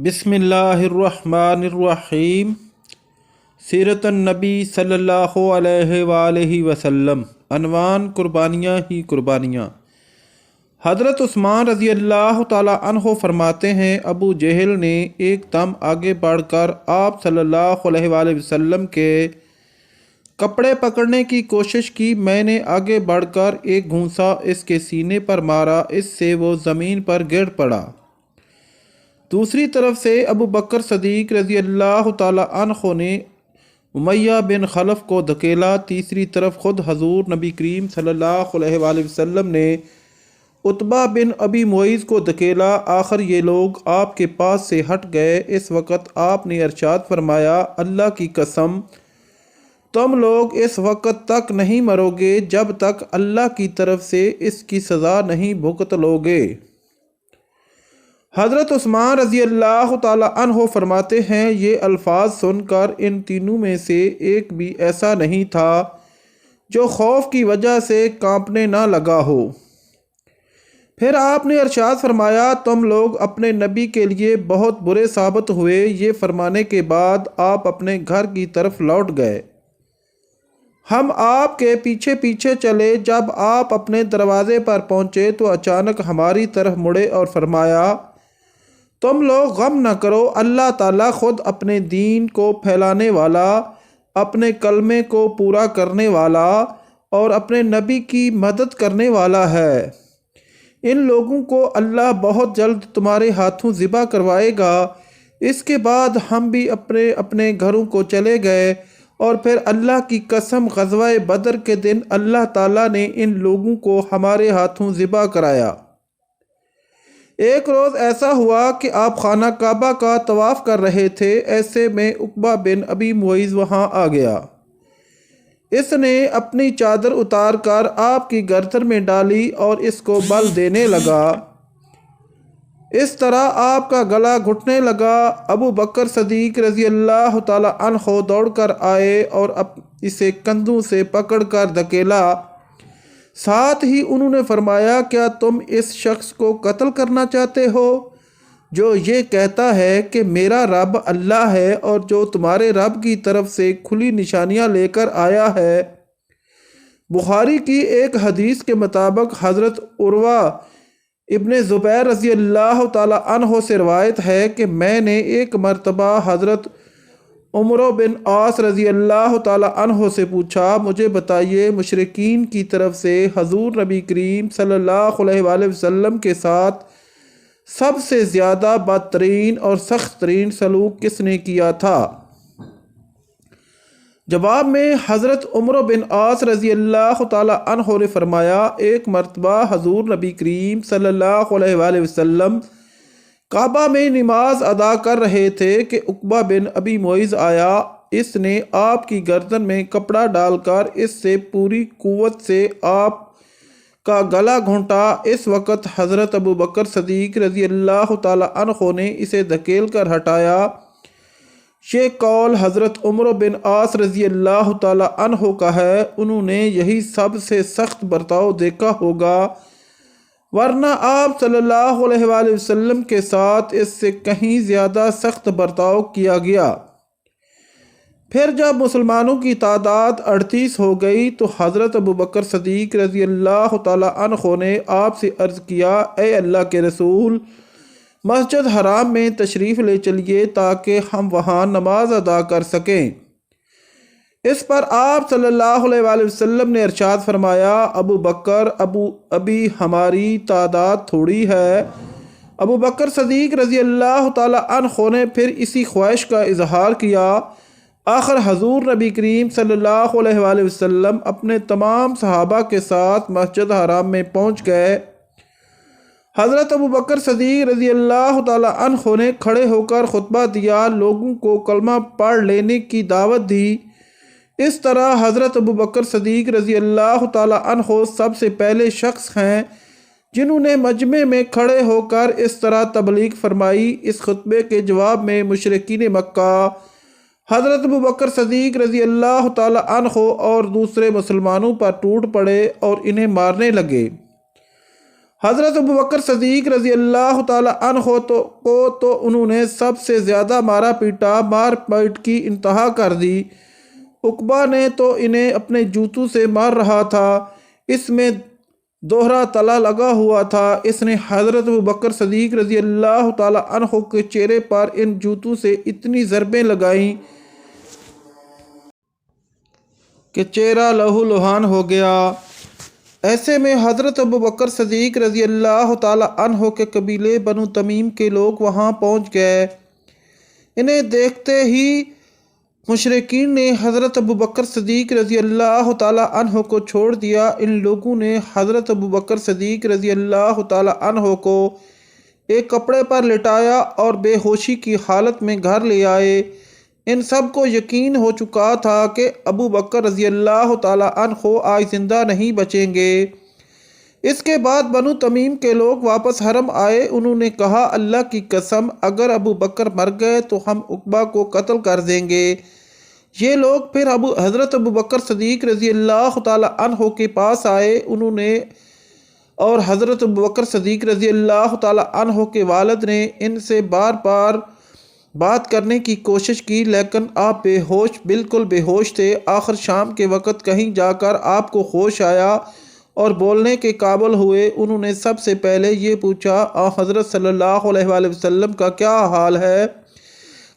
بسم اللہ الرحمن الرحیم۔ سیرت النبی صلی اللہ علیہ وآلہ وسلم۔ عنوان: قربانیاں ہی قربانیاں۔ حضرت عثمان رضی اللہ تعالی عنہ فرماتے ہیں، ابو جہل نے ایک دم آگے بڑھ کر آپ صلی اللہ علیہ وآلہ وسلم کے کپڑے پکڑنے کی کوشش کی۔ میں نے آگے بڑھ کر ایک گھونسا اس کے سینے پر مارا، اس سے وہ زمین پر گر پڑا۔ دوسری طرف سے ابو بکر صدیق رضی اللہ تعالی عنہ نے امیہ بن خلف کو دھکیلا۔ تیسری طرف خود حضور نبی کریم صلی اللہ علیہ وآلہ وسلم نے عتبہ بن ابی معیط کو دھکیلا۔ آخر یہ لوگ آپ کے پاس سے ہٹ گئے۔ اس وقت آپ نے ارشاد فرمایا، اللہ کی قسم، تم لوگ اس وقت تک نہیں مرو گے جب تک اللہ کی طرف سے اس کی سزا نہیں بھگت لو گے۔ حضرت عثمان رضی اللہ تعالی عنہ فرماتے ہیں، یہ الفاظ سن کر ان تینوں میں سے ایک بھی ایسا نہیں تھا جو خوف کی وجہ سے کانپنے نہ لگا ہو۔ پھر آپ نے ارشاد فرمایا، تم لوگ اپنے نبی کے لیے بہت برے ثابت ہوئے۔ یہ فرمانے کے بعد آپ اپنے گھر کی طرف لوٹ گئے۔ ہم آپ کے پیچھے پیچھے چلے۔ جب آپ اپنے دروازے پر پہنچے تو اچانک ہماری طرف مڑے اور فرمایا، تم لوگ غم نہ کرو، اللہ تعالیٰ خود اپنے دین کو پھیلانے والا، اپنے کلمے کو پورا کرنے والا اور اپنے نبی کی مدد کرنے والا ہے۔ ان لوگوں کو اللہ بہت جلد تمہارے ہاتھوں ذبح کروائے گا۔ اس کے بعد ہم بھی اپنے اپنے گھروں کو چلے گئے، اور پھر اللہ کی قسم، غزوہ بدر کے دن اللہ تعالیٰ نے ان لوگوں کو ہمارے ہاتھوں ذبح کرایا۔ ایک روز ایسا ہوا کہ آپ خانہ کعبہ کا طواف کر رہے تھے، ایسے میں عقبہ بن ابی معیط وہاں آ گیا۔ اس نے اپنی چادر اتار کر آپ کی گردن میں ڈالی اور اس کو بل دینے لگا۔ اس طرح آپ کا گلا گھٹنے لگا۔ ابو بکر صدیق رضی اللہ تعالی عنہ دوڑ کر آئے اور اسے کندھوں سے پکڑ کر دھکیلا۔ ساتھ ہی انہوں نے فرمایا، کیا تم اس شخص کو قتل کرنا چاہتے ہو جو یہ کہتا ہے کہ میرا رب اللہ ہے اور جو تمہارے رب کی طرف سے کھلی نشانیاں لے کر آیا ہے؟ بخاری کی ایک حدیث کے مطابق حضرت عروہ ابن زبیر رضی اللہ تعالی عنہ سے روایت ہے کہ میں نے ایک مرتبہ حضرت عمرو بن عاص رضی اللہ تعالی عنہ سے پوچھا، مجھے بتائیے، مشرکین کی طرف سے حضور نبی کریم صلی اللہ علیہ وآلہ وسلم کے ساتھ سب سے زیادہ بدترین اور سخت ترین سلوک کس نے کیا تھا؟ جواب میں حضرت عمرو بن عاص رضی اللہ تعالی عنہ نے فرمایا، ایک مرتبہ حضور نبی کریم صلی اللہ علیہ وآلہ وسلم کعبہ میں نماز ادا کر رہے تھے کہ عقبہ بن ابی معیط آیا۔ اس نے آپ کی گردن میں کپڑا ڈال کر اس سے پوری قوت سے آپ کا گلا گھونٹا۔ اس وقت حضرت ابو بکر صدیق رضی اللہ تعالی عنہ نے اسے دھکیل کر ہٹایا۔ یہ قول حضرت عمرو بن عاص رضی اللہ تعالی عنہ کا ہے۔ انہوں نے یہی سب سے سخت برتاؤ دیکھا ہوگا، ورنہ آپ صلی اللہ علیہ وآلہ وسلم کے ساتھ اس سے کہیں زیادہ سخت برتاؤ کیا گیا۔ پھر جب مسلمانوں کی تعداد 38 ہو گئی تو حضرت ابو بکر صدیق رضی اللہ تعالی عنہ نے آپ سے عرض کیا، اے اللہ کے رسول، مسجد حرام میں تشریف لے چلیے تاکہ ہم وہاں نماز ادا کر سکیں۔ اس پر آپ صلی اللہ علیہ وآلہ وسلم نے ارشاد فرمایا، ابو بکر، ابھی ہماری تعداد تھوڑی ہے۔ ابو بکر صدیق رضی اللہ تعالی عنہ نے پھر اسی خواہش کا اظہار کیا۔ آخر حضور نبی کریم صلی اللہ علیہ وآلہ وسلم اپنے تمام صحابہ کے ساتھ مسجد حرام میں پہنچ گئے۔ حضرت ابو بکر صدیق رضی اللہ تعالی عنہ نے کھڑے ہو کر خطبہ دیا، لوگوں کو کلمہ پڑھ لینے کی دعوت دی۔ اس طرح حضرت ابو بکر صدیق رضی اللہ تعالی عنہ سب سے پہلے شخص ہیں جنہوں نے مجمع میں کھڑے ہو کر اس طرح تبلیغ فرمائی۔ اس خطبے کے جواب میں مشرکین مکہ حضرت ابو بکر صدیق رضی اللہ تعالی عنہ اور دوسرے مسلمانوں پر ٹوٹ پڑے اور انہیں مارنے لگے۔ حضرت ابوبکر صدیق رضی اللہ تعالی عنہ کو تو انہوں نے سب سے زیادہ مارا پیٹا، مار پیٹ کی انتہا کر دی۔ عقبہ نے تو انہیں اپنے جوتوں سے مار رہا تھا، اس میں دوہرا تلا لگا ہوا تھا۔ اس نے حضرت ابوبکر صدیق رضی اللہ تعالی عنہ کے چہرے پر ان جوتوں سے اتنی ضربیں لگائیں کہ چہرہ لہو لہان ہو گیا۔ ایسے میں حضرت ابوبکر صدیق رضی اللہ تعالی عنہ کے قبیلے بنو تمیم کے لوگ وہاں پہنچ گئے۔ انہیں دیکھتے ہی مشرکین نے حضرت ابوبکر صدیق رضی اللہ تعالی عنہ کو چھوڑ دیا۔ ان لوگوں نے حضرت ابوبکر صدیق رضی اللہ تعالی عنہ کو ایک کپڑے پر لٹایا اور بے ہوشی کی حالت میں گھر لے آئے۔ ان سب کو یقین ہو چکا تھا کہ ابوبکر رضی اللہ تعالی عنہ آج زندہ نہیں بچیں گے۔ اس کے بعد بنو تمیم کے لوگ واپس حرم آئے۔ انہوں نے کہا، اللہ کی قسم اگر ابوبکر مر گئے تو ہم عقبہ کو قتل کر دیں گے۔ یہ لوگ پھر حضرت ابوبکر صدیق رضی اللہ تعالی عنہ کے پاس آئے۔ انہوں نے اور حضرت ابوبکر صدیق رضی اللہ تعالی عنہ کے والد نے ان سے بار بار بات کرنے کی کوشش کی، لیکن آپ بے ہوش، بالکل بے ہوش تھے۔ آخر شام کے وقت کہیں جا کر آپ کو ہوش آیا اور بولنے کے قابل ہوئے۔ انہوں نے سب سے پہلے یہ پوچھا، حضرت صلی اللہ علیہ وآلہ وسلم کا کیا حال ہے؟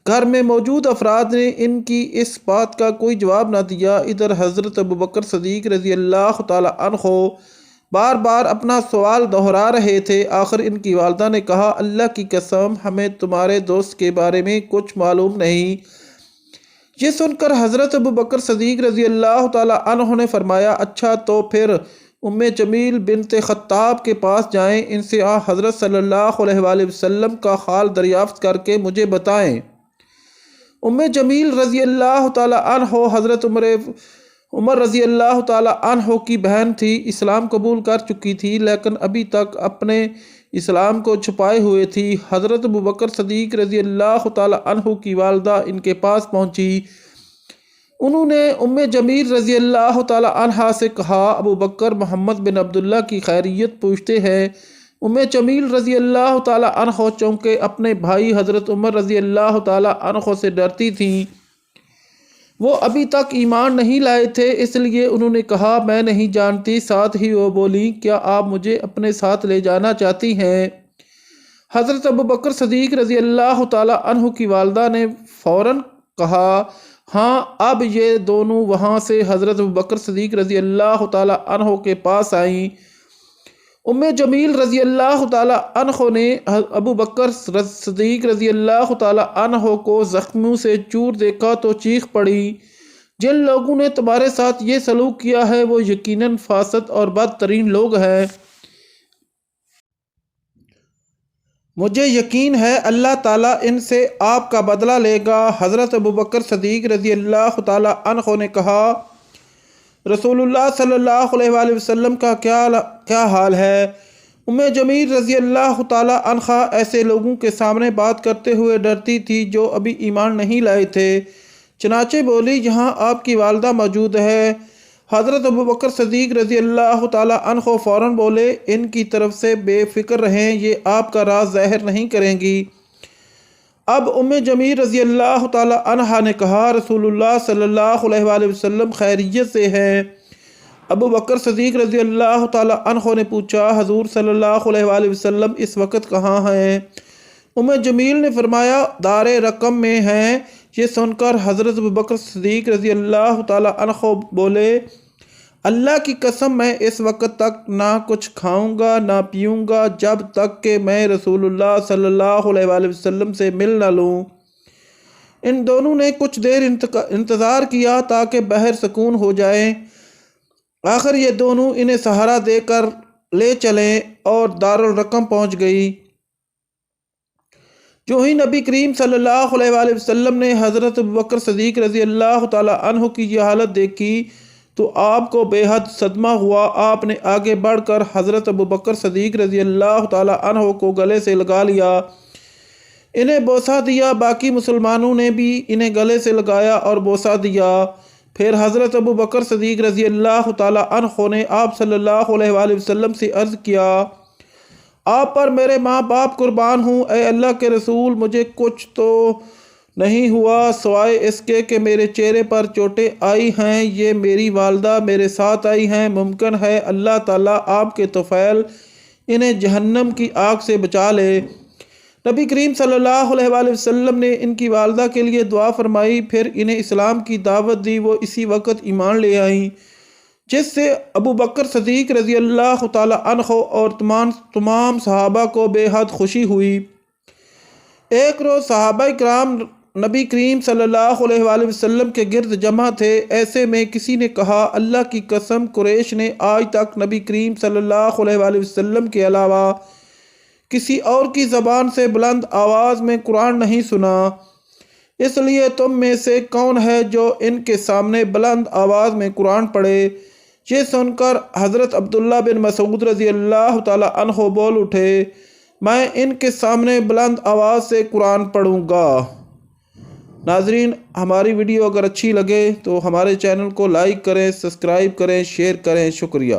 گھر میں موجود افراد نے ان کی اس بات کا کوئی جواب نہ دیا۔ ادھر حضرت ابوبکر صدیق رضی اللہ تعالی عنہ بار بار اپنا سوال دہرا رہے تھے۔ آخر ان کی والدہ نے کہا، اللہ کی قسم ہمیں تمہارے دوست کے بارے میں کچھ معلوم نہیں۔ یہ سن کر حضرت ابوبکر صدیق رضی اللہ تعالی عنہ نے فرمایا، اچھا تو پھر جمیل بنت خطاب کے پاس جائیں، ان سے حضرت صلی اللہ علیہ وآلہ وسلم کا حال دریافت کر کے مجھے بتائیں۔ جمیل رضی اللہ تعالی عنہ حضرت عمر رضی اللہ تعالی عنہ کی بہن تھی، اسلام قبول کر چکی تھی لیکن ابھی تک اپنے اسلام کو چھپائے ہوئے تھی۔ حضرت ابوبکر صدیق رضی اللہ تعالی عنہ کی والدہ ان کے پاس پہنچی۔ انہوں نے جمیل رضی اللہ تعالی عنہ سے کہا، ابوبکر محمد بن عبداللہ کی خیریت پوچھتے ہیں۔ جمیل رضی اللہ تعالی عنہ چونکہ اپنے بھائی حضرت عمر رضی اللہ تعالی عنہ سے ڈرتی تھیں، وہ ابھی تک ایمان نہیں لائے تھے، اس لیے انہوں نے کہا، میں نہیں جانتی۔ ساتھ ہی وہ بولی، کیا آپ مجھے اپنے ساتھ لے جانا چاہتی ہیں؟ حضرت ابوبکر صدیق رضی اللہ تعالی عنہ کی والدہ نے فوراً کہا، ہاں۔ اب یہ دونوں وہاں سے حضرت ابوبکر صدیق رضی اللہ تعالی عنہ کے پاس آئیں۔ جمیل رضی اللہ تعالی عنہ نے ابوبکر صدیق رضی اللہ تعالی عنہ کو زخموں سے چور دیکھا تو چیخ پڑی، جن لوگوں نے تمہارے ساتھ یہ سلوک کیا ہے وہ یقیناً فاسد اور بدترین لوگ ہیں۔ مجھے یقین ہے اللہ تعالیٰ ان سے آپ کا بدلہ لے گا۔ حضرت ابوبکر صدیق رضی اللہ تعالی عنہ نے کہا، رسول اللہ صلی اللہ علیہ وآلہ وسلم کا کیا حال ہے؟ جمیل رضی اللہ تعالی عنہ ایسے لوگوں کے سامنے بات کرتے ہوئے ڈرتی تھی جو ابھی ایمان نہیں لائے تھے، چنانچہ بولی، یہاں آپ کی والدہ موجود ہے۔ حضرت ابوبکر صدیق رضی اللہ تعالی عنہ فوراً بولے، ان کی طرف سے بے فکر رہیں، یہ آپ کا راز ظاہر نہیں کریں گی۔ اب جمیل رضی اللہ تعالی عنہ نے کہا، رسول اللہ صلی اللہ علیہ وآلہ وسلم خیریت سے ہیں۔ ابوبکر صدیق رضی اللہ تعالی عنہ نے پوچھا، حضور صلی اللہ علیہ وآلہ وسلم اس وقت کہاں ہیں؟ جمیل نے فرمایا، دار رقم میں ہیں۔ یہ سن کر حضرت ابوبکر صدیق رضی اللہ تعالی عنہ بولے، اللہ کی قسم میں اس وقت تک نہ کچھ کھاؤں گا نہ پیوں گا جب تک کہ میں رسول اللہ صلی اللہ علیہ وآلہ وسلم سے مل نہ لوں۔ ان دونوں نے کچھ دیر انتظار کیا تاکہ بہر سکون ہو جائے۔ آخر یہ دونوں انہیں سہارا دے کر لے چلیں اور دارالرقم پہنچ گئی۔ جو ہی نبی کریم صلی اللہ علیہ وآلہ وسلم نے حضرت ابوبکر صدیق رضی اللہ تعالی عنہ کی یہ حالت دیکھی تو آپ کو بے حد صدمہ ہوا۔ آپ نے آگے بڑھ کر حضرت ابوبکر صدیق رضی اللہ تعالی عنہ کو گلے سے لگا لیا، انہیں بوسہ دیا۔ باقی مسلمانوں نے بھی انہیں گلے سے لگایا اور بوسہ دیا۔ پھر حضرت ابوبکر صدیق رضی اللہ تعالی عنہ نے آپ صلی اللہ علیہ وآلہ وسلم سے عرض کیا، آپ پر میرے ماں باپ قربان ہوں، اے اللہ کے رسول مجھے کچھ تو نہیں ہوا سوائے اس کے کہ میرے چہرے پر چوٹیں آئی ہیں، یہ میری والدہ میرے ساتھ آئی ہیں، ممکن ہے اللہ تعالیٰ آپ کے طفیل انہیں جہنم کی آگ سے بچا لے۔ نبی کریم صلی اللہ علیہ وآلہ وسلم نے ان کی والدہ کے لیے دعا فرمائی، پھر انہیں اسلام کی دعوت دی، وہ اسی وقت ایمان لے آئیں، جس سے ابو بکر صدیق رضی اللہ تعالی عنہ اور تمام صحابہ کو بے حد خوشی ہوئی۔ ایک روز صحابہ کرام نبی کریم صلی اللہ علیہ وآلہ وسلم کے گرد جمع تھے، ایسے میں کسی نے کہا، اللہ کی قسم قریش نے آج تک نبی کریم صلی اللہ علیہ وآلہ وسلم کے علاوہ کسی اور کی زبان سے بلند آواز میں قرآن نہیں سنا، اس لیے تم میں سے کون ہے جو ان کے سامنے بلند آواز میں قرآن پڑھے؟ یہ سن کر حضرت عبداللہ بن مسعود رضی اللہ تعالی عنہ بول اٹھے، میں ان کے سامنے بلند آواز سے قرآن پڑھوں گا۔ ناظرین، ہماری ویڈیو اگر اچھی لگے تو ہمارے چینل کو لائک کریں، سبسکرائب کریں، شیئر کریں، شکریہ۔